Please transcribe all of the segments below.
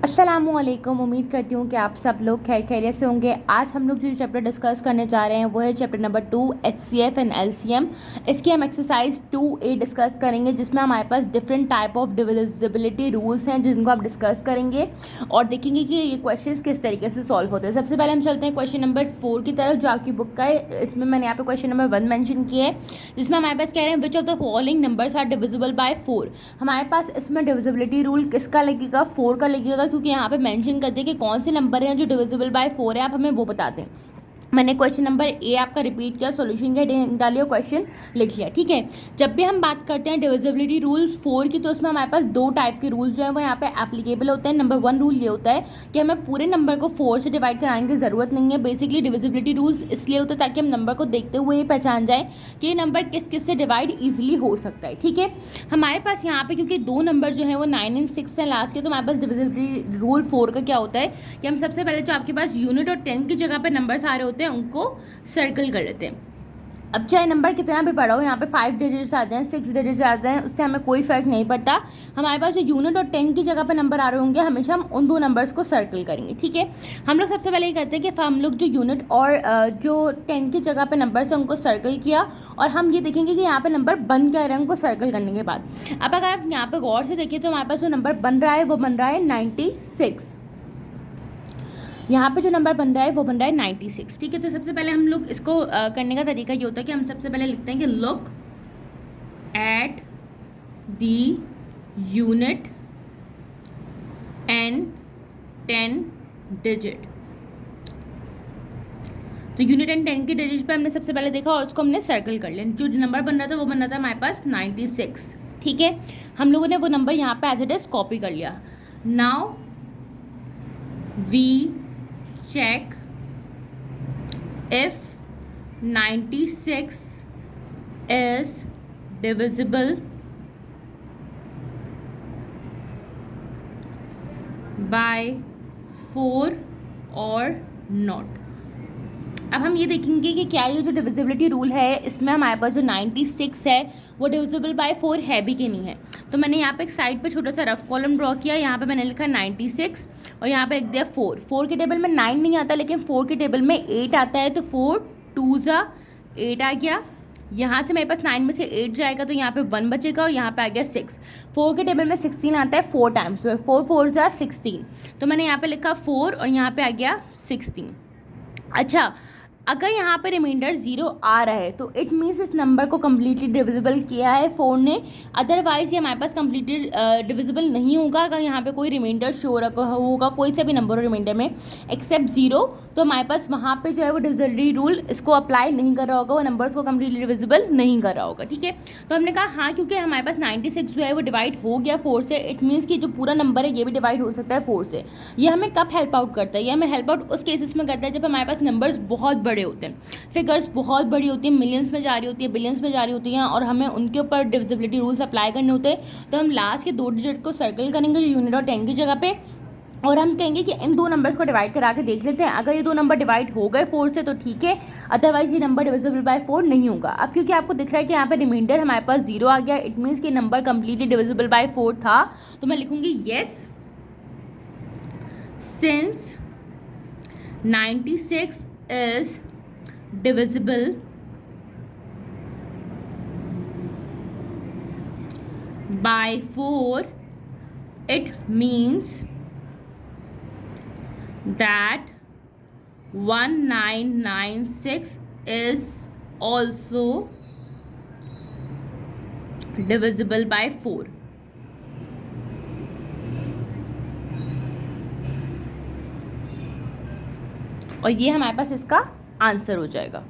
अस्सलामुअलैकुम। उम्मीद करती हूँ कि आप सब लोग खैर खैरियत से होंगे। आज हम लोग जो चैप्टर डिस्कस करने जा रहे हैं वो है chapter number 2 HCF and LCM। इसकी हम एक्सरसाइज 2A डिस्कस करेंगे जिसमें हमारे पास different type of divisibility rules हैं जिनको आप डिस्कस करेंगे और देखेंगे कि ये क्वेश्चंस किस तरीके से सॉल्व होते हैं। सबसे पहले हम चलते हैं क्वेश्चन नंबर 4 की तरफ जो आपकी बुक का है। इसमें मैंने यहाँ पे क्वेश्चन नंबर 1 मेंशन किया है जिसमें हमारे पास कह रहे हैं which of the following numbers are divisible by 4। हमारे पास इसमें डिविजिबिलिटी रूल किसका लगेगा? 4 का लगेगा, क्योंकि यहाँ पे मेंशन कर दिया कि कौन से नंबर हैं जो डिविजिबल बाय 4 है, आप हमें वो बता दें। मैंने क्वेश्चन नंबर ए आपका रिपीट किया, सॉल्यूशन के डालिए और क्वेश्चन लिख लिया। ठीक है, जब भी हम बात करते हैं डिविजिबिलिटी रूल 4 की तो उसमें हमारे पास दो टाइप के रूल्स जो है वो यहाँ पे एप्लीकेबल होते हैं। नंबर 1 रूल ये होता है कि हमें पूरे नंबर को 4 से डिवाइड कराने की ज़रूरत नहीं है। बेसिकली डिविजिबिलिटी रूल्स इसलिए होते हैं ताकि हम नंबर को देखते हुए ये पहचान जाए कि ये नंबर किस किस से डिवाइड ईजिली हो सकता है। ठीक है, हमारे पास यहाँ पे क्योंकि दो नंबर जो है वो 9 और 6 हैं लास्ट के, तो हमारे पास डिविजिबिलिटी रूल 4 का क्या होता है कि हम सबसे पहले जो आपके पास यूनिट और 10 की जगह पर नंबर आ रहे होते हैं उनको सर्कल कर लेते हैं। अब चाहे नंबर कितना भी बड़ा हो, यहाँ पे 5 डिजिट्स आ जाएं, 6 डिजिट्स आ जाएं, उससे हमें कोई फ़र्क नहीं पड़ता। हमारे पास जो यूनिट और 10 की जगह पे नंबर आ रहे होंगे हमेशा हम उन दो नंबर्स को सर्कल करेंगे। ठीक है, हम लोग सबसे पहले ये करते हैं कि हम लोग जो यूनिट और जो 10 की जगह पे नंबर्स हैं उनको सर्कल किया और हम ये देखेंगे कि यहाँ पे नंबर बन क्या रहा है उनको सर्कल करने के बाद। अब अगर आप यहाँ पर गौर से देखिए तो हमारे पास जो नंबर बन रहा है वो बन रहा है 96। यहाँ पे जो नंबर बन रहा है वो बन रहा है 96। ठीक है, तो सबसे पहले हम लोग इसको करने का तरीका ये होता है कि हम सबसे पहले लिखते हैं कि look at the unit and 10 digit. तो यूनिट एंड 10 के डिजिट पे हमने सबसे पहले देखा और उसको हमने सर्कल कर लिया। जो नंबर बन रहा था वो बन रहा था हमारे पास 96। ठीक है, हम लोगों ने वो नंबर यहाँ पे एज इट इज कॉपी कर लिया। Now we check if 96 is divisible by 4 or not। अब हम ये देखेंगे कि क्या ये जो डिविजिबिलिटी रूल है इसमें हमारे पास जो 96 है वो डिविजिबल बाय 4 है भी कि नहीं है। तो मैंने यहाँ पे एक साइड पे छोटा सा रफ कॉलम ड्रॉ किया। यहाँ पे मैंने लिखा 96 और यहाँ पे लिख दिया 4। 4 के टेबल में 9 नहीं आता लेकिन 4 के टेबल में 8 आता है, तो 4 2 ज़ा 8 आ गया। यहाँ से मेरे पास 9 में से 8 जाएगा तो यहाँ पे 1 बचेगा और यहाँ पे आ गया 6। 4 के टेबल में 16 आता है 4 टाइम्स, 4 4 ज़ा 16, तो मैंने यहाँ पे लिखा 4 और यहाँ पे आ गया 16। अच्छा, अगर यहाँ पे रिमाइंडर 0 आ रहा है तो इट मीन्स इस नंबर को कम्प्लीटली डिविजिबल किया है 4 ने, अदरवाइज ये हमारे पास कम्प्लीटली डिविजिबल नहीं होगा। अगर यहाँ पे कोई रिमाइंडर शो होगा कोई सा भी नंबर हो रिमाइंडर में एक्सेप्ट 0, तो हमारे पास वहाँ पे जो है वो डिविजिबिलिटी रूल इसको अप्लाई नहीं कर रहा होगा, वो नंबर्स को कम्प्लीटली डिविजिबल नहीं कर रहा होगा। ठीक है, तो हमने कहा हाँ क्योंकि हमारे पास 96 जो है वो डिवाइड हो गया 4 से, इट मीन्स कि जो पूरा नंबर है ये भी डिवाइड हो सकता है 4 से। ये हमें कब हेल्प आउट करता है? ये हमें हेल्प आउट उस केसेस में करता है जब हमारे पास नंबर्स बहुत बड़े होते हैं, फिगर्स बहुत बड़ी होती हैं, मिलियंस में जा रही होती है, बिलियंस में जा रही होती हैं और हमें उनके ऊपर डिविजिबिलिटी रूल्स अप्लाई करने होते हैं। तो हम लास्ट के 2 डिजिट को सर्कल करेंगे जो यूनिट और 10 की जगह पे और हम कहेंगे कि इन दो नंबर्स को डिवाइड करा के देख लेते हैं। अगर ये दो नंबर डिवाइड हो गए 4 से तो ठीक है, अदरवाइज ये नंबर डिविजिबल बाय 4 नहीं होगा। अब क्योंकि आपको दिख रहा है कि यहाँ पे रिमाइंडर हमारे पास 0 आ गया, इट मीन्स कि नंबर कंप्लीटली डिविजिबल बाय 4 था, तो मैं लिखूंगी yes since 96 is divisible by 4, it means that 1996 is also divisible by 4। और ये हमारे पास इसका आंसर हो जाएगा।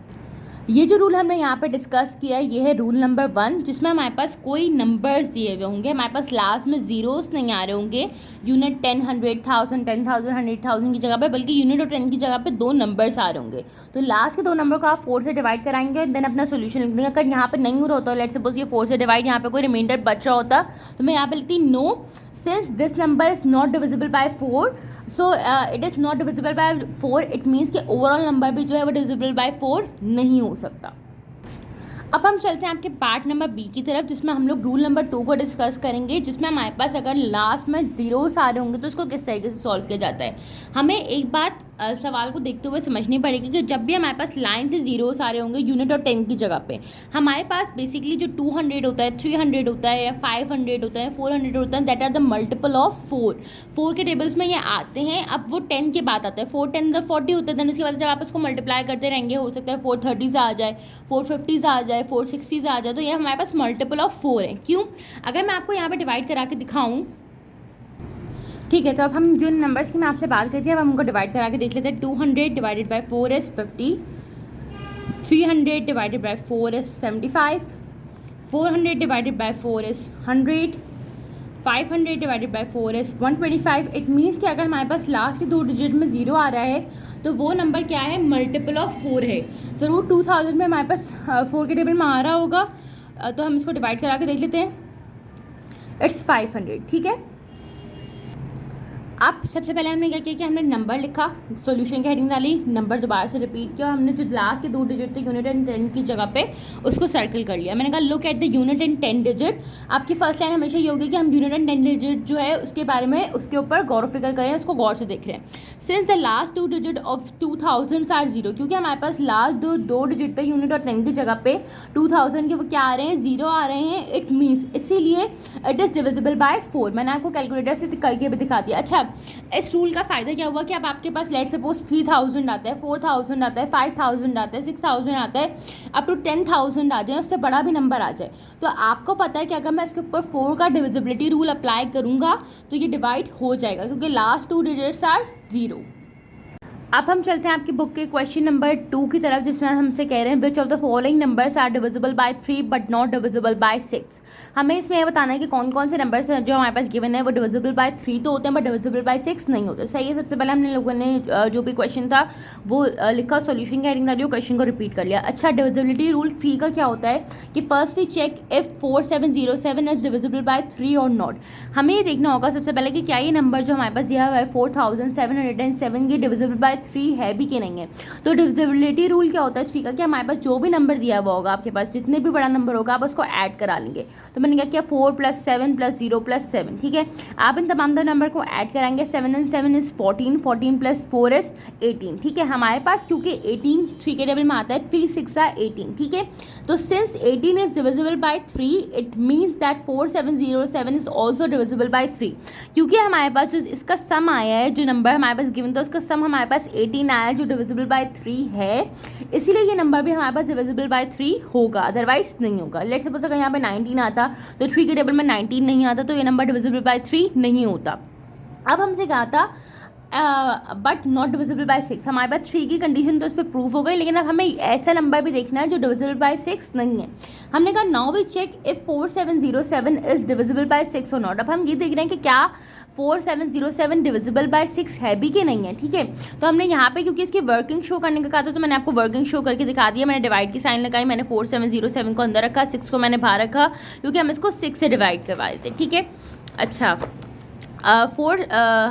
ये जो रूल हमने यहाँ पे डिस्कस किया है ये है रूल नंबर 1, जिसमें हमारे पास कोई नंबर्स दिए हुए होंगे, हमारे पास लास्ट में जीरोस नहीं आ रहे होंगे यूनिट 10, 100,000, 10,000, 100,000 की जगह पे, बल्कि यूनिट और 10 की जगह पे 2 नंबर्स आ रहे होंगे। तो लास्ट के 2 नंबर को आप 4 से डिवाइड कराएंगे, देन अपना सोल्यूशन लिख देंगे। अगर यहाँ पे नहीं हो रहा होता, लेट्स सपोज ये 4 से डिवाइड यहाँ पे कोई रिमाइंडर बच रहा होता, तो मैं यहाँ पे लिखती no since this number is not divisible by 4, so it is not divisible by 4, it means कि ओवरऑल नंबर भी जो है वो डिविजिबल बाय 4 नहीं हो सकता। अब हम चलते हैं आपके पार्ट नंबर बी की तरफ, जिसमें हम लोग रूल नंबर 2 को डिस्कस करेंगे, जिसमें हमारे पास अगर लास्ट में जीरोस आ रहे होंगे तो उसको किस तरीके से सॉल्व किया जाता है। हमें एक बात सवाल को देखते हुए समझनी पड़ेगी कि जब भी हमारे पास लाइन से जीरोस आ रहे होंगे यूनिट और 10 की जगह पे, हमारे पास बेसिकली जो 200 होता है, 300 होता है, या 500 होता है, 400 होता है, that are the multiple of 4 के टेबल्स में ये आते हैं। अब वो 10 के बाद आता है, 4 10 40 होता है, देन उसके बाद जब आप उसको मल्टीप्लाई करते रहेंगे, हो सकता है 430 आ जाए, 450 आ जाए, 460 आ जाए, तो ये हमारे पास मल्टीपल ऑफ 4 है। क्यों? अगर मैं आपको यहाँ पर डिवाइड करा के दिखाऊँ, ठीक है, तो अब हम जो नंबर्स की मैं आपसे बात करती है अब हम उनको डिवाइड करा के देख लेते हैं। 200 divided by 4 is 50, 300 divided by 4 is 75, 400 divided by 4 is 100, 500 divided by 4 is 125। It means कि अगर हमारे पास लास्ट के 2 डिजिट में ज़ीरो आ रहा है तो वो नंबर क्या है, मल्टीपल ऑफ 4 है। ज़रूर 2000 में हमारे पास 4 के टेबल में आ रहा होगा, तो हम इसको डिवाइड करा के देख लेते हैं। इट्स 500, ठीक है। अब सबसे पहले हमने क्या किया कि हमने नंबर लिखा, सॉल्यूशन की हेडिंग डाली, नंबर दोबारा से रिपीट किया, हमने जो लास्ट के 2 डिजिट थे यूनिट एंड 10 की जगह पे उसको सर्कल कर लिया। मैंने कहा look at the unit and 10 digit. आपकी फर्स्ट लाइन हमेशा ये होगी कि हम यूनिट एंड 10 डिजिट जो है उसके बारे में, उसके ऊपर गौर फिक्र करें, उसको गौर से देख रहे हैं। Since the last 2 digit of 2000 are 0, क्योंकि हमारे पास लास्ट दो डिजिट थे यूनिट और 10 की जगह पे 2000 के वो क्या आ रहे हैं, 0 आ रहे हैं। इट मीन्स इसीलिए इट इज़ डिविजिबल बाय 4। मैंने आपको कैलकुलेटर से करके भी दिखा दिया। अच्छा, इस रूल का फ़ायदा क्या हुआ कि अब आपके पास लेट सपोज 3000 आता है, 4000 आता है, 5000 आता है, 6000 आता है, अप टू 10000 आ जाए, उससे बड़ा भी नंबर आ जाए, तो आपको पता है कि अगर मैं इसके ऊपर 4 का डिविजिबिलिटी रूल अप्लाई करूँगा तो ये डिवाइड हो जाएगा, क्योंकि लास्ट 2 डिजिट्स आर 0। अब हम चलते हैं आपकी बुक के क्वेश्चन नंबर 2 की तरफ, जिसमें हमसे कह रहे हैं which of the following numbers are divisible by 3 but not divisible by 6। हमें इसमें यह बताना है कि कौन कौन से नंबर्स हैं जो हमारे पास गिवन है वो डिविजिबल बाय 3 तो होते हैं बट डिविजिबल बाय 6 नहीं होते। सही है। सबसे पहले हमने लोगों ने जो भी क्वेश्चन था वो लिखा, सॉल्यूशन की हेडिंग डाली, क्वेश्चन को रिपीट कर लिया। अच्छा, डिविजिबिलिटी रूल 3 का क्या होता है कि first we check if 4707 is divisible by 3 और नॉट। हमें ये देखना होगा सबसे पहले कि क्या ये नंबर जो हमारे पास दिया हुआ है 4707 की डिविजिबल बाय 3 है भी कि नहीं है। तो डिविजिबिलिटी रूल क्या होता है 3 का कि हमारे पास जो भी नंबर दिया हुआ होगा, आपके पास जितने भी बड़ा नंबर होगा आप उसको ऐड करा लेंगे। तो मैंने क्या किया, 4 + 7 + 0 + 7, ठीक है। आप इन तमाम नंबर को ऐड कराएंगे, 7 and 7 is 14, 14 + 4 is 18, ठीक है। हमारे पास क्योंकि 18 3 के टेबल में आता है, 3 6 are 18, ठीक है। तो since 18 is divisible by 3, it means that 4707 is also divisible by 3, क्योंकि हमारे पास जो इसका सम आया है, जो नंबर हमारे पास गिवन था उसका सम हमारे पास 18 आया है जो डिविजिबल बाय 3 है, इसीलिए ये नंबर भी हमारे पास डिविजिबल बाय 3 होगा, अदरवाइज नहीं होगा। लेट्स सपोज अगर यहाँ पे 19 आता तो 3 के टेबल में 19 नहीं आता, तो ये नंबर डिविजिबल बाय 3 नहीं होता। अब हमसे कहा था बट नॉट डिविजिबल बाय 6, हमारे पास 3 की कंडीशन तो उस पर प्रूफ हो गई, लेकिन अब हमें ऐसा नंबर भी देखना है जो डिविजिबल बाय 6 नहीं है। हमने कहा now we check if 4707 is divisible by 6 और नॉट। अब हम ये देख रहे हैं कि क्या 4707 डिविजिबल बाय 6 है भी कि नहीं है, ठीक है। तो हमने यहाँ पे क्योंकि इसकी वर्किंग शो करने का कहा था तो मैंने आपको वर्किंग शो करके दिखा दिया। मैंने डिवाइड की साइन लगाई, मैंने 4707 को अंदर रखा, 6 को मैंने बाहर रखा, क्योंकि हम इसको 6 से डिवाइड करवा देते, ठीक है। अच्छा, 4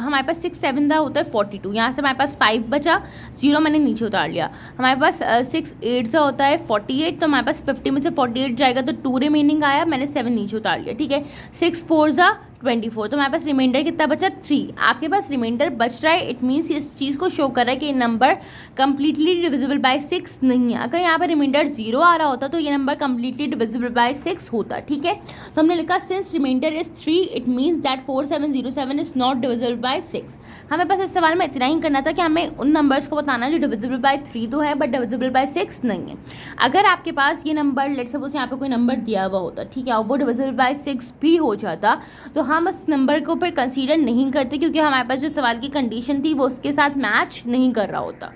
हमारे पास 6 7 का होता है 42, यहाँ से हमारे पास 5 बचा, 0 मैंने नीचे उतार लिया। हमारे पास 6 8 का होता है 48, तो हमारे पास 50 में से 48 जाएगा तो 2 रिमेनिंग आया, मैंने 7 नीचे उतार लिया, ठीक है। 6 4 24, तो हमारे पास रिमाइंडर कितना बचा 3, आपके पास रिमाइंडर बच रहा है। इट मीन्स इस चीज़ को शो कर रहा है कि ये नंबर कंप्लीटली डिविजिबल बाय 6 नहीं है। अगर यहाँ पर रिमाइंडर 0 आ रहा होता तो ये नंबर कंप्लीटली डिविजिबल बाय 6 होता, ठीक है। तो हमने लिखा since reminder is 3 it means that 4707 is not divisible by 6। हमें बस इस सवाल में इतना ही करना था कि हमें उन नंबर्स को बताना जो डिविजिबल बाय 3 तो है बट डिविजिबल बाय 6 नहीं है। अगर आपके पास ये नंबर लेट्स सपोज यहाँ पे कोई नंबर दिया हुआ होता, ठीक है, और वो डिविजिबल बाय 6 भी हो जाता तो हम उस नंबर को फिर कंसीडर नहीं करते, क्योंकि हमारे पास जो सवाल की कंडीशन थी वो उसके साथ मैच नहीं कर रहा होता।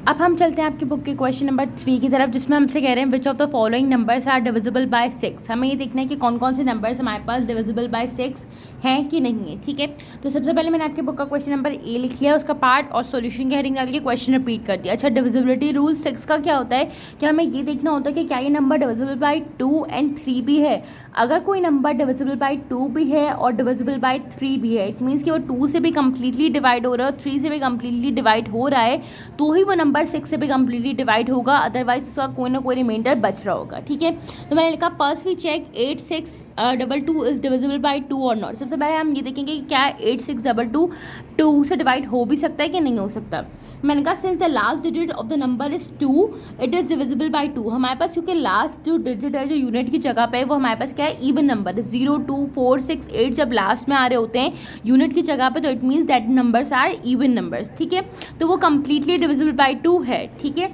अब हम चलते हैं आपकी बुक के क्वेश्चन नंबर 3 की तरफ, जिसमें हमसे कह रहे हैं which of the following numbers are divisible by 6। हमें ये देखना है कि कौन कौन से नंबर्स हमारे पास डिविजिबल बाय 6 हैं कि नहीं है, ठीक है। तो सबसे पहले मैंने आपके बुक का क्वेश्चन नंबर ए लिख लिया, उसका पार्ट और सॉल्यूशन की हेडिंग डाल के क्वेश्चन रिपीट कर दिया। अच्छा, डिविजिबिलिटी रूल 6 का क्या होता है कि हमें ये देखना होता है कि क्या ये नंबर डिविजिबल बाय 2 and 3 भी है। अगर कोई नंबर डिविजिबल बाय 2 भी है और डिविजिबल बाय 3 भी है, इट मीन्स कि वो 2 से भी कम्प्लीटली डिवाइड हो रहा है और 3 से भी कम्प्लीटली डिवाइड हो रहा है, तो ही वो नंबर नंबर 6 से भी कम्प्लीटली डिवाइड होगा, अदरवाइज उसका कोई ना कोई रिमाइंडर बच रहा होगा। ठीक है, तो मैंने लिखा first we check 8622 is divisible by 2 और नॉट। सबसे पहले हम ये देखेंगे कि क्या 8622 2 से डिवाइड हो भी सकता है कि नहीं हो सकता। मैंने कहा since the last digit of the number is 2 it is divisible by 2। हमारे पास क्योंकि लास्ट जो डिजिट है जो यूनिट की जगह पे है वो हमारे पास क्या है, इवन नंबर है। 0 2 4 6 8 जब लास्ट में आ रहे होते हैं यूनिट की जगह पे तो it means that numbers are even numbers. ठीक है, तो वो कम्प्लीटली डिविजिबल बाय 2 है। ठीक है,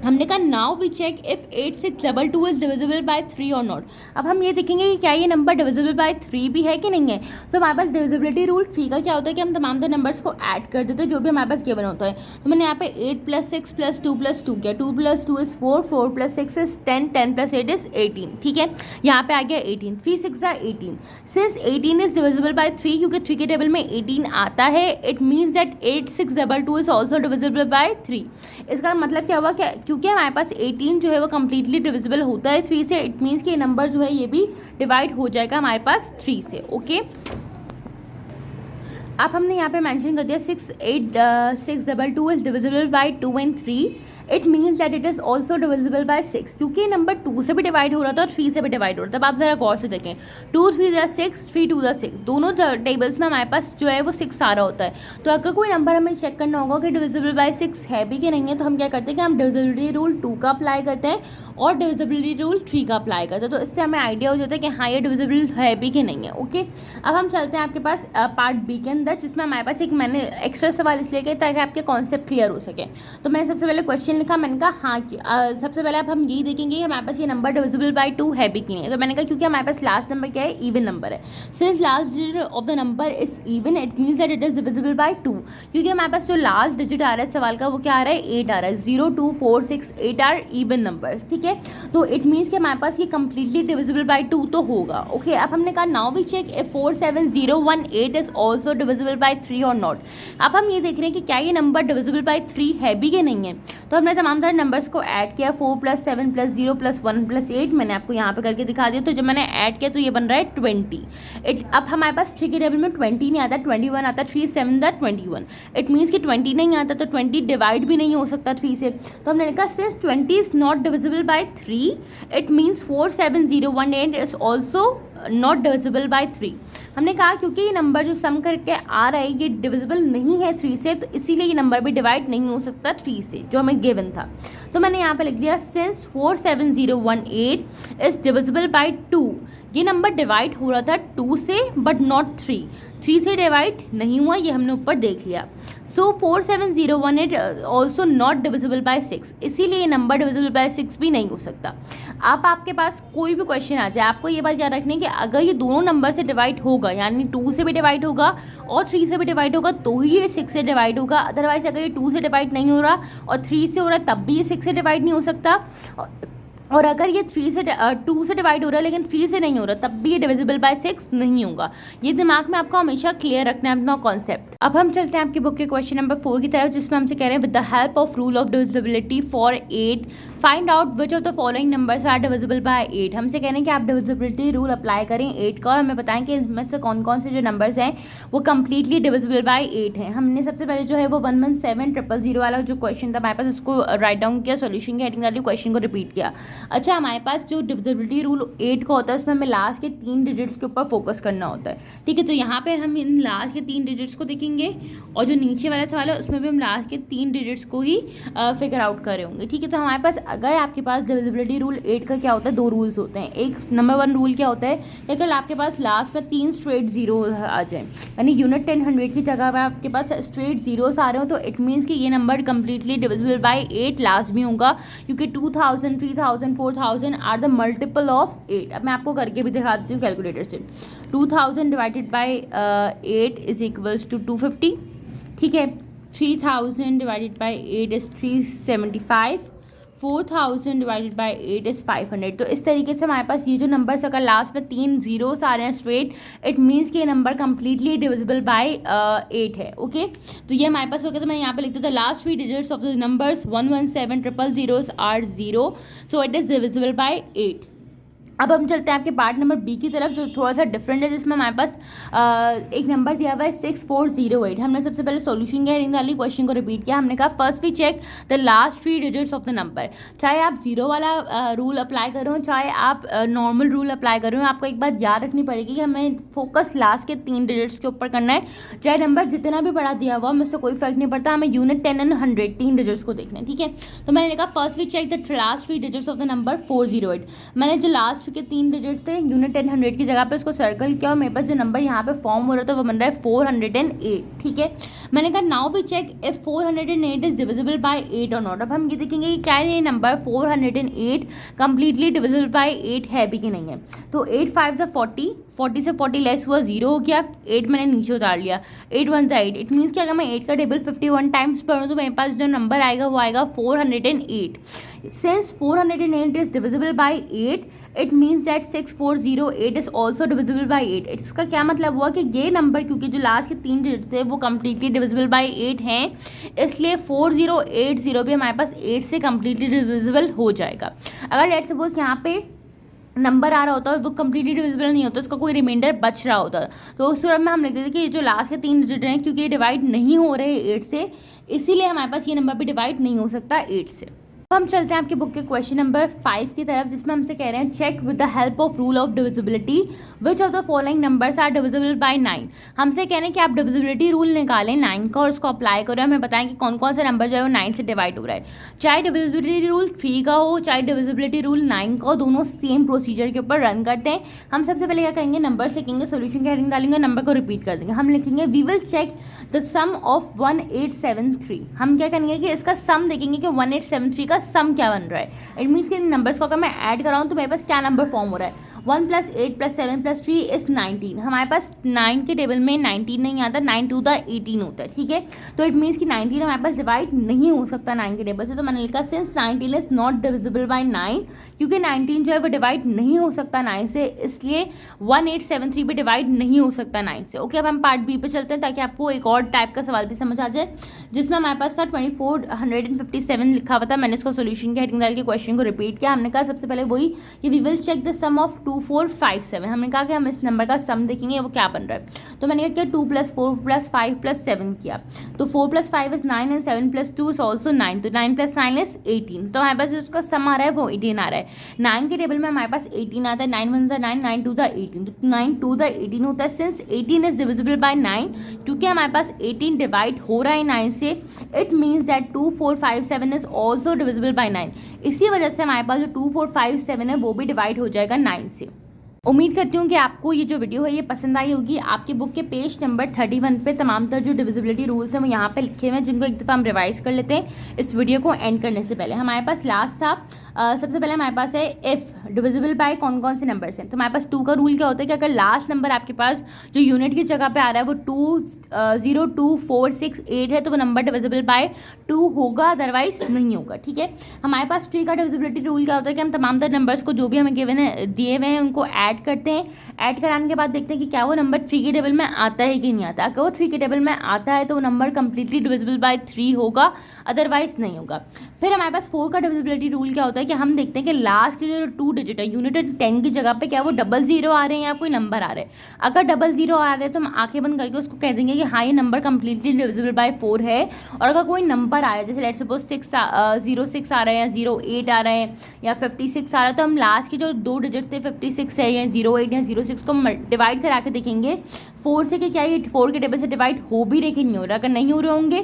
हमने कहा now we check if 8622 is divisible by 3 और नॉट। अब हम ये देखेंगे कि क्या ये नंबर डिविजिबल बाय 3 भी है कि नहीं है। तो हमारे पास डिविजिबिलिटी रूल 3 का क्या होता है कि हम तमाम नंबर्स को ऐड कर देते हैं जो भी हमारे पास गिवन होता है। तो मैंने यहाँ पे 8 + 6 + 2 + 2 किया, 2 + 2 इज 4, 4 + 6 इज 10, 10 + 8 इज 18। ठीक है, यहाँ पे आ गया 18, 3 6 18। सिंस 18 इज डिविजिबल बाय 3, क्योंकि 3 के टेबल में 18 आता है, it means that 8622 is also divisible by 3। इसका मतलब क्या हुआ, क्या क्योंकि हमारे पास 18 जो है वो कम्प्लीटली डिविजिबल होता है 3 से, इट मीन्स कि ये नंबर जो है ये भी डिवाइड हो जाएगा हमारे पास 3 से। ओके, अब हमने यहाँ पे मेंशन कर दिया 8622 is divisible by 2 and 3, it means that it is also divisible by 6। क्योंकि नंबर 2 से भी डिवाइड हो रहा था और 3 से भी डिवाइड हो रहा था। अब आप ज़रा गौर से देखें, 2 3 6, 3 2 6, दोनों टेबल्स में हमारे पास जो है वो 6 आ रहा होता है। तो अगर कोई नंबर हमें चेक करना होगा कि डिविजिबल बाय 6 है भी कि नहीं है, तो हम क्या करते हैं कि हम डिविजिबिलिटी रूल 2 का अप्लाई करते हैं और डिविजिबिलिटी रूल 3 का अप्लाई करते हैं। तो इससे हमें आइडिया हो जाता है कि हाँ ये डिविजिबल है भी कि नहीं है। ओके, अब हम चलते हैं आपके पास पार्ट बी के अंदर, जिसमें हमारे पास एक मैंने एक्स्ट्रा सवाल इसलिए किया ताकि आपके कॉन्सेप्ट क्लियर हो सके। तो मैंने सबसे पहले क्वेश्चन लिखा, मैंने कहा हाँ सबसे पहले अब हम यही देखेंगे कि हमारे पास ये नंबर डिविजिबल बाय 2 है भी कि नहीं है। तो मैंने कहा क्योंकि हमारे पास लास्ट नंबर क्या है, इवन नंबर है। Since last digit of the number is even it means that it is divisible by 2। क्योंकि हमारे पास जो लास्ट डिजिट आ रहा है सवाल का वो क्या आ रहा है, 8 आ रहा है। 0 2 4 6 8 आर इवन नंबर्स। ठीक है, तो इट मीन्स कि हमारे पास ये कम्प्लीटली डिविजिबल बाय 2 तो होगा। ओके, अब हमने कहा now we check if 47018 is also divisible by 3 और नॉट। अब हम ये देख रहे हैं कि क्या ये नंबर डिविजिबल बाय 3 है भी कि नहीं है। तो हमने तमाम सारे नंबर्स को ऐड किया, 4 + 7 + 0 + 1 + 8, मैंने आपको यहाँ पे करके दिखा दिया। तो जब मैंने ऐड किया तो ये बन रहा है 20। अब हमारे पास 3 के टेबल में 20 नहीं आता, 21 आता, 3 7 द 21। इट मीन्स कि 20 नहीं आता तो 20 डिवाइड भी नहीं हो सकता 3 से। तो हमने लिखा since 20 is not divisible by 3 it means 47018 is also not divisible by 3। हमने कहा क्योंकि ये नंबर जो सम करके आ रहा है ये डिविजिबल नहीं है 3 से, तो इसीलिए ये नंबर भी डिवाइड नहीं हो सकता 3 से, जो हमें गिवन था। तो मैंने यहाँ पे लिख दिया सिंस 47018 इज डिविजिबल बाय 2। ये नंबर डिवाइड हो रहा था 2 से बट नॉट 3 से डिवाइड नहीं हुआ, ये हमने ऊपर देख लिया। सो 47018 ऑल्सो नॉट डिविजिबल बाय 6, इसीलिए ये नंबर डिविजिबल बाय 6 भी नहीं हो सकता। अब आपके पास कोई भी क्वेश्चन आ जाए, आपको ये बात याद रखनी है कि अगर ये दोनों नंबर से डिवाइड होगा, यानी 2 से भी डिवाइड होगा और 3 से भी डिवाइड होगा, तो ही ये 6 से डिवाइड होगा। अदरवाइज अगर ये 2 से डिवाइड नहीं हो रहा और 3 से हो रहा है तब भी ये 6 से डिवाइड नहीं हो सकता। और अगर ये 2 से डिवाइड हो रहा है लेकिन 3 से नहीं हो रहा तब भी ये डिविजिबल बाय 6 नहीं होगा। ये दिमाग में आपको हमेशा क्लियर रखना है अपना कॉन्सेप्ट। अब हम चलते हैं आपकी बुक के क्वेश्चन नंबर 4 की तरफ, जिसमें हमसे कह रहे हैं with the help of rule of divisibility for 8 find out which of the following numbers are divisible by 8। हमसे कह रहे हैं कि आप डिविजिबिलिटी रूल अप्लाई करें 8 का और हमें बताएं कि इनमें से कौन कौन से जो नंबर्स हैं वो कम्प्लीटली डिविजिबल बाय 8 हैं। हमने सबसे पहले जो है वो 117000 वाला जो क्वेश्चन था हमारे पास उसको राइट डाउन किया, सोल्यूशन की हेडिंग डाली, क्वेश्चन को रिपीट किया। अच्छा, हमारे पास जो डिविजिबिलिटी रूल 8 का होता है उसमें हमें लास्ट के 3 डिजिट्स के ऊपर फोकस करना होता है। ठीक है, तो यहाँ पे हम इन लास्ट के 3 डिजिट्स को देखेंगे और जो नीचे वाला सवाल है उसमें भी हम लास्ट के 3 डिजिट्स को ही फिगर आउट कर रहे होंगे। ठीक है, तो हमारे पास अगर आपके पास डिविजिबिलिटी रूल 8 का क्या होता है, 2 रूल्स होते हैं। एक नंबर 1 रूल क्या होता है कि अगर आपके पास लास्ट में 3 स्ट्रेट जीरो आ जाए, यानी यूनिट 10 100 की जगह पर आपके पास स्ट्रेट जीरोस आ रहे हो, तो इट मीन्स कि ये number completely divisible by 8 last में होगा, क्योंकि 2000 3000 4000 आर द मल्टीपल ऑफ 8। अब मैं आपको करके भी दिखा देती हूँ कैलकुलेटर से। 2000 divided by 8 is equals to 250। ठीक है, 3000 divided by 8 is 375, 4000 divided by 8 is 500। तो इस तरीके से हमारे पास ये जो नंबर्स अगर लास्ट में 3 जीरोस आ रहे हैं स्ट्रेट, इट मीन्स कि ये नंबर कम्प्लीटली डिविजिबल बाय 8 है। ओके, तो ये हमारे पास हो गया। तो मैं यहाँ पे लिखते थे last 3 digits of the numbers 117000 are 0, so it is divisible by 8। अब हम चलते हैं आपके पार्ट नंबर बी की तरफ, जो थोड़ा सा डिफरेंट है, जिसमें हमारे पास एक नंबर दिया हुआ है 6408। हमने सबसे पहले सॉल्यूशन की हेडिंग डाली, क्वेश्चन को रिपीट किया। हमने कहा first we check the last 3 digits of the number. चाहे आप जीरो वाला रूल अप्लाई कर रहे हो, चाहे आप नॉर्मल रूल अप्लाई कर रहे हो, आपको एक बात याद रखनी पड़ेगी कि हमें फोकस लास्ट के 3 डिजिट्स के ऊपर करना है। चाहे नंबर जितना भी बड़ा दिया हुआ हमें उससे कोई फर्क नहीं पड़ता, हमें यूनिट 10 एंड 100 3 डिजिट्स को देखना है, ठीक है। तो मैंने कहा first we check the last 3 digits of the number 408। मैंने जो लास्ट के 3 डिजिट्स थे यूनिट 10 100 की जगह पे उसको सर्कल किया और मेरे पास जो नंबर यहाँ पे फॉर्म हो रहा था वो बन रहा है 408, ठीक है। मैंने कहा now we check if 408 is divisible by 8 और नॉट। अब हम ये देखेंगे कि क्या ये नंबर 408 कंप्लीटली डिविजिबल बाय 8 है भी कि नहीं है। तो 8 5 से 40 से 40 लेस हुआ, 0 हो गया, 8 मैंने नीचे उतार लिया, 8 1 से 8। इट मीन्स कि अगर मैं 8 का टेबल 51 टाइम्स पढ़ूँ तो मेरे पास जो नंबर आएगा वो आएगा 408। Since 408 is divisible by 8, it means that 6408 is also divisible by 8। इसका क्या मतलब हुआ कि ये नंबर क्योंकि जो लास्ट के 3 डिजिट थे वो कम्प्लीटली डिविजिबल बाई 8 हैं, इसलिए 4080 भी हमारे पास 8 से कम्प्लीटली डिविजिबल हो जाएगा। अगर लेट्स सपोज यहाँ पे नंबर आ रहा होता है वो कम्प्लीटली डिविजिबल नहीं होता, उसका कोई रिमाइंडर बच रहा होता, तो उस सूरत में हम लिखते थे कि ये जो लास्ट के 3 डिजिट हैं क्योंकि ये डिवाइड नहीं हो रहे 8 से, इसीलिए हमारे पास ये नंबर भी डिवाइड नहीं हो सकता 8 से। अब हम चलते हैं आपके बुक के क्वेश्चन नंबर 5 की तरफ, जिसमें हमसे कह रहे हैं check with the help of rule of divisibility which of the following numbers are divisible by 9। हमसे कह रहे हैं कि आप डिविजिबिलिटी रूल निकालें 9 का और उसको अप्लाई करो, हमें बताएं कि कौन कौन सा नंबर जो है वो 9 से डिवाइड हो रहा है। चाहे डिविजिबिलिटी रूल 3 का हो चाहे डिविजिबिलिटी रूल 9 का हो, दोनों सेम प्रोसीजर के ऊपर रन करते हैं। हम सबसे पहले क्या करेंगे, नंबर्स लिखेंगे, सोल्यूशन की हेडिंग डालेंगे, नंबर को रिपीट कर देंगे। हम लिखेंगे we will check the sum of 1873। हम क्या करेंगे कि इसका सम देखेंगे कि 1873 का सम क्या बन रहा है। इट मीन्स कि इन नंबर्स को अगर मैं ऐड कराऊँ तो मेरे पास क्या नंबर फॉर्म हो रहा है, 1 + 8 + 7 + 3 इज 19। हमारे पास 9 के टेबल में 19 नहीं आता, 9 2 द 18 होता है, ठीक है। तो इट मीन्स कि 19 हमारे पास डिवाइड नहीं हो सकता 9 के टेबल से, तो मैंने लिखा since 19 is not divisible by 9, क्योंकि 19 जो है वो डिवाइड नहीं हो सकता 9 से, इसलिए 1873 भी डिवाइड नहीं हो सकता 9 से। ओके, अब हम पार्ट बी पे चलते हैं ताकि आपको एक और टाइप का सवाल भी समझ आ जाए, जिसमें हमारे पास था 2457 लिखा हुआ था। मैंने इसको सोल्यूशन की हेडिंग डाल के क्वेश्चन को रिपीट किया। हमने कहा सबसे पहले वही कि we will check the sum of 2457। हमने कहा कि हम इस नंबर का सम देखेंगे वो क्या बन रहा है। तो मैंने कहा 2 + 4 + 5 + 7 किया, तो 4 + 5 इज 9 एंड 7 + 2 इज ऑल्सो 9, तो 9 + 9 इज 18। तो हमारे पास उसका सम आ रहा है वो 18 आ रहा है। 9 के टेबल में हमारे पास 18 आता है, 9 1 = 9, 9 2 द 18, तो 9 2 द 18 होता है। सिंस 18 इज डिविजिबल बाय 9, क्योंकि हमारे पास 18 डिवाइड हो रहा है 9 से, it means that 2457 is also divisible by 9। इसी वजह से हमारे पास जो 2457 है वो भी डिवाइड हो जाएगा 9 से। उम्मीद करती हूँ कि आपको ये जो वीडियो है ये पसंद आई होगी। आपके बुक के पेज नंबर 31 पे तमाम तर जो डिविजिबिलिटी रूल्स हैं वो यहाँ पे लिखे हुए हैं, जिनको एक दफ़ा हम रिवाइज कर लेते हैं इस वीडियो को एंड करने से पहले। हमारे पास लास्ट था सबसे पहले हमारे पास है इफ़ डिविजिबल बाय कौन कौन से नंबर्स हैं। तो हमारे पास 2 का रूल क्या होता है कि अगर लास्ट नंबर आपके पास जो यूनिट की जगह पे आ रहा है वो 20468 है तो वो नंबर डिविजिबल बाय 2 होगा, अदरवाइज नहीं होगा, ठीक है। हमारे पास 3 का डिविजिबिलिटी रूल क्या होता है कि हम तमाम तर नंबर्स को जो भी हमें गिवन है दिए हुए हैं उनको ऐड करते हैं। ऐड कराने के बाद देखते हैं कि क्या वो नंबर 3 के टेबल में आता है कि नहीं आता। अगर वो 3 के टेबल में आता है तो वो नंबर कंप्लीटली डिविजिबल बाय 3 होगा, अदरवाइज नहीं होगा। फिर हमारे पास 4 का डिविजिबिलिटी रूल क्या होता है कि हम देखते हैं कि लास्ट के जो 2 डिजिट है यूनिट 10 की जगह पे क्या वो 00 आ रहे हैं या कोई नंबर आ रहे हैं। अगर 00 आ रहे हैं तो हम आंखें बंद करके उसको कह देंगे कि हाँ ये नंबर कंप्लीटली डिविजिबल बाय 4 है। और अगर कोई नंबर आ रहा है जैसे लेट्स सपोज 06 आ रहा है या 08 आ रहा है या 56 आ रहा है, तो हम लास्ट के जो 2 डिजिट थे 56 है या 08 या 06 को डिवाइड करा के देखेंगे 4 से कि क्या ये 4 के टेबल से डिवाइड हो भी रहे कि नहीं हो रहा। अगर नहीं हो रहे होंगे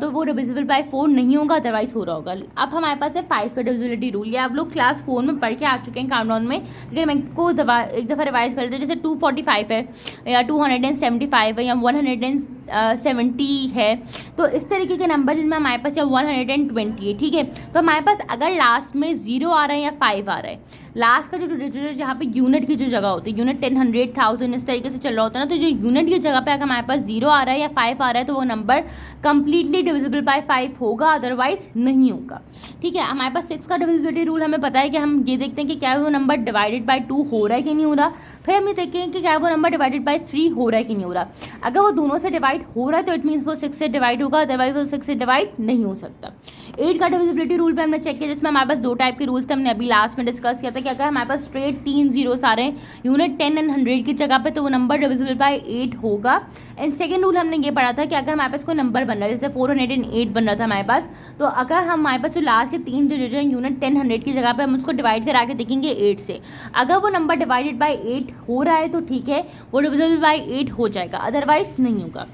तो वो डिविजिबल बाय 4 नहीं होगा, अदरवाइज हो रहा होगा। अब हमारे पास है 5 का डिविजिबिलिटी रूल। ये आप लोग क्लास 4 में पढ़ के आ चुके हैं काउंटडाउन में, लेकिन मैं इसको एक दफ़ा रिवाइज कर लेते हैं। जैसे 245 है या 275 है या 170 है, तो इस तरीके के नंबर जिनमें हमारे पास या 120 है, ठीक है। तो हमारे पास अगर लास्ट में 0 आ रहा है या 5 आ रहा है, लास्ट का जो डिजिट है जहाँ पे यूनिट की जो जगह होती है, यूनिट 10 100 1000 इस तरीके से चल रहा होता है ना, तो जो यूनिट की जगह पे अगर हमारे पास 0 आ रहा है या 5 आ रहा है तो वो नंबर कंप्लीटली डिविजिबल बाय 5 होगा, अदरवाइज नहीं होगा, ठीक है। हमारे पास 6 का डिविजिबिलिटी रूल हमें पता है कि हम ये देखते हैं कि क्या वो नंबर डिवाइडेड बाय 2 हो रहा है कि नहीं हो रहा। फिर हम ये देखेंगे कि क्या वो नंबर डिवाइडेड बाई 3 हो रहा है कि नहीं हो रहा। अगर वो दोनों से डिवाइड हो रहा है तो इट मीन्स वो 6 से डिवाइड होगा, अदरवाइज वो 6 से डिवाइड नहीं हो सकता। 8 का डिविजिबिलिटी रूल पे हमने चेक किया, जिसमें हमारे पास दो टाइप के रूल्स थे, हमने अभी लास्ट में डिस्कस किया था कि अगर हमारे पास स्ट्रेट 3 जीरोस आ रहे हैं यूनिट 10 एंड 100 की जगह पे तो वो नंबर डिविजिबल बाय 8 होगा। एंड सेकेंड रूल हमने ये पढ़ा था कि अगर हमारे पास कोई नंबर बन रहा है, जैसे 408 बन रहा था हमारे पास, तो अगर हमारे पास जो लास्ट के 3 डिजिट हैं यूनिट 10 100 की जगह पे हम उसको डिवाइड करा के देखेंगे 8 से। अगर वो नंबर डिवाइडेड बाय 8 हो रहा है तो ठीक है, वो डिविजिबल बाय 8 हो जाएगा, अदरवाइज नहीं होगा।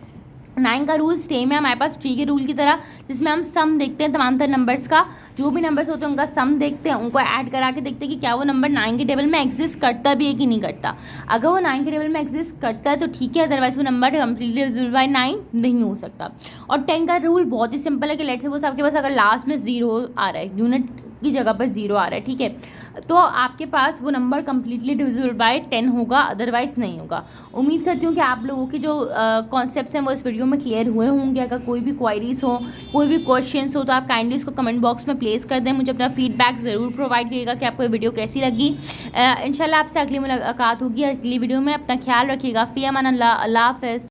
9 का रूल सेम है हमारे पास 3 के रूल की तरह, जिसमें हम सम देखते हैं तमाम तरह नंबर्स का, जो भी नंबर्स होते हैं उनका सम देखते हैं, उनको ऐड करा के देखते हैं कि क्या वो नंबर 9 के टेबल में एग्जिस्ट करता भी है कि नहीं करता। अगर वो 9 के टेबल में एग्जिस्ट करता है तो ठीक है, अदरवाइज वो नंबर कम्प्लीटली डिविजिबल बाय 9 नहीं हो सकता। और 10 का रूल बहुत ही सिंपल है कि लेट्स सपोज आपके पास अगर लास्ट में 0 आ रहा है, यूनिट की जगह पर 0 आ रहा है, ठीक है, तो आपके पास वो नंबर कम्प्लीटली डिविजिबल बाय 10 होगा, अदरवाइज नहीं होगा। उम्मीद करती हूँ कि आप लोगों के जो कॉन्सेप्ट्स हैं वो इस वीडियो में क्लियर हुए होंगे। अगर कोई भी क्वायरीज हो, कोई भी क्वेश्चंस हो तो आप काइंडली उसको कमेंट बॉक्स में प्लेस कर दें। मुझे अपना फीडबैक ज़रूर प्रोवाइड करिएगा कि आपको ये वीडियो कैसी लगी। इंशाल्लाह आपसे अगली मुलाकात होगी अगली वीडियो में। अपना ख्याल रखिएगा। फ़ी अमान अल्लाह, अल्लाह हाफ़िज़।